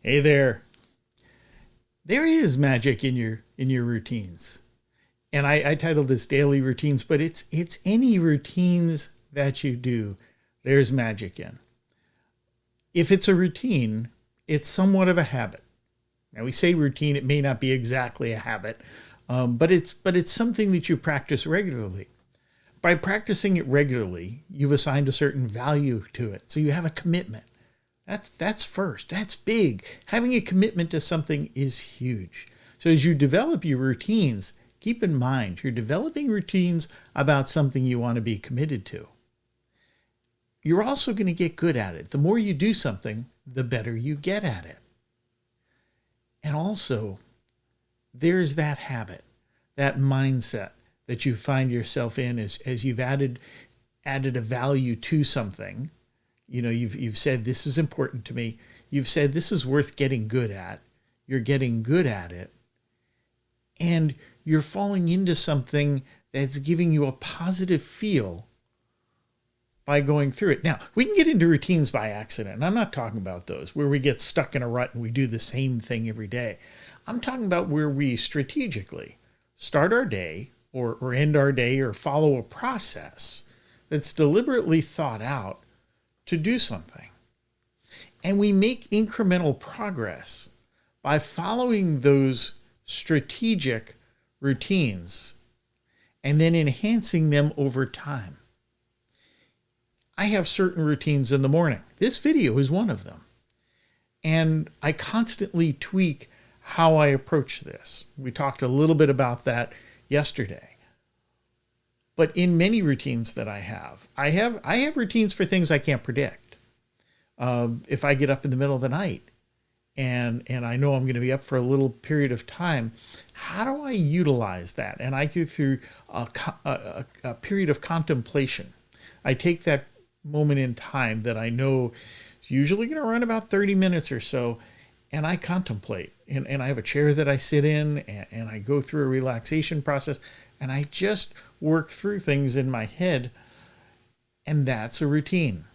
Hey there. There is magic in your routines. And I titled this Daily Routines, but it's any routines that you do, there's magic in. If it's a routine, it's somewhat of a habit. Now we say routine, it may not be exactly a habit, but it's something that you practice regularly. By practicing it regularly, you've assigned a certain value to it. So you have a commitment. That's first. That's big. Having a commitment to something is huge. So as you develop your routines, keep in mind you're developing routines about something you want to be committed to. You're also going to get good at it. The more you do something, the better you get at it. And also, there's that habit, that mindset that you find yourself in as you've added a value to something. You know, you've said this is important to me. You've said this is worth getting good at. You're getting good at it. And you're falling into something that's giving you a positive feel by going through it. Now, we can get into routines by accident. And I'm not talking about those where we get stuck in a rut and we do the same thing every day. I'm talking about where we strategically start our day or end our day or follow a process that's deliberately thought out to do something. And we make incremental progress by following those strategic routines and then enhancing them over time. I have certain routines in the morning. This video is one of them. And I constantly tweak how I approach this. We talked a little bit about that yesterday. But in many routines that I have routines for things I can't predict. If I get up in the middle of the night and I know I'm going to be up for a little period of time, how do I utilize that? And I go through a period of contemplation. I take that moment in time that I know is usually going to run about 30 minutes or so, and I contemplate. And I have a chair that I sit in, and I go through a relaxation process, and I just work through things in my head, and that's a routine.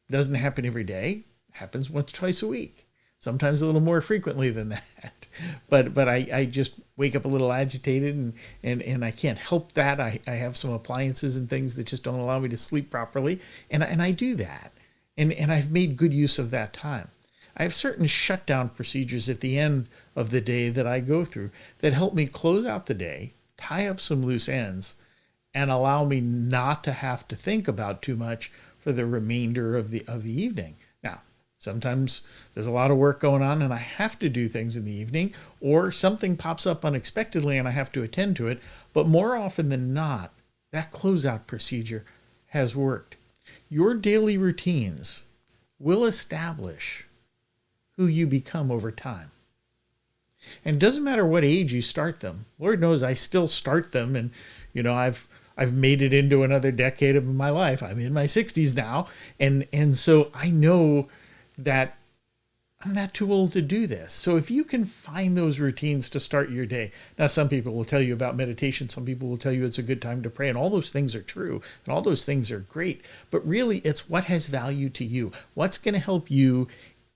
It doesn't happen every day. It happens once, twice a week. Sometimes a little more frequently than that. But I just wake up a little agitated, and I can't help that. I have some appliances and things that just don't allow me to sleep properly, and I do that. And I've made good use of that time. I have certain shutdown procedures at the end of the day that I go through that help me close out the day, tie up some loose ends, and allow me not to have to think about too much for the remainder of the evening. Now, sometimes there's a lot of work going on and I have to do things in the evening, or something pops up unexpectedly and I have to attend to it. But more often than not, that closeout procedure has worked. Your daily routines will establish who you become over time. And it doesn't matter what age you start them. Lord knows I still start them, and I've made it into another decade of my life. I'm in my 60s now, and so I know that I'm not too old to do this. So if you can find those routines to start your day. Now, some people will tell you about meditation. Some people will tell you it's a good time to pray, and all those things are true, and all those things are great. But really, it's what has value to you. What's going to help you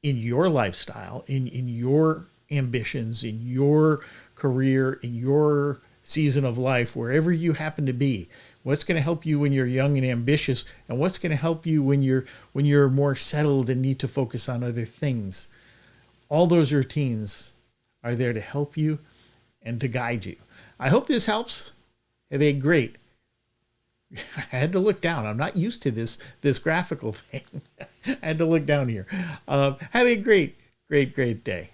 in your lifestyle, in your ambitions, in your career, in your season of life, wherever you happen to be. What's going to help you when you're young and ambitious, and what's going to help you when you're more settled and need to focus on other things. All those routines are there to help you and to guide you. I hope this helps. Have a great I had to look down. I'm not used to this graphical thing. I had to look down here. Have a great day.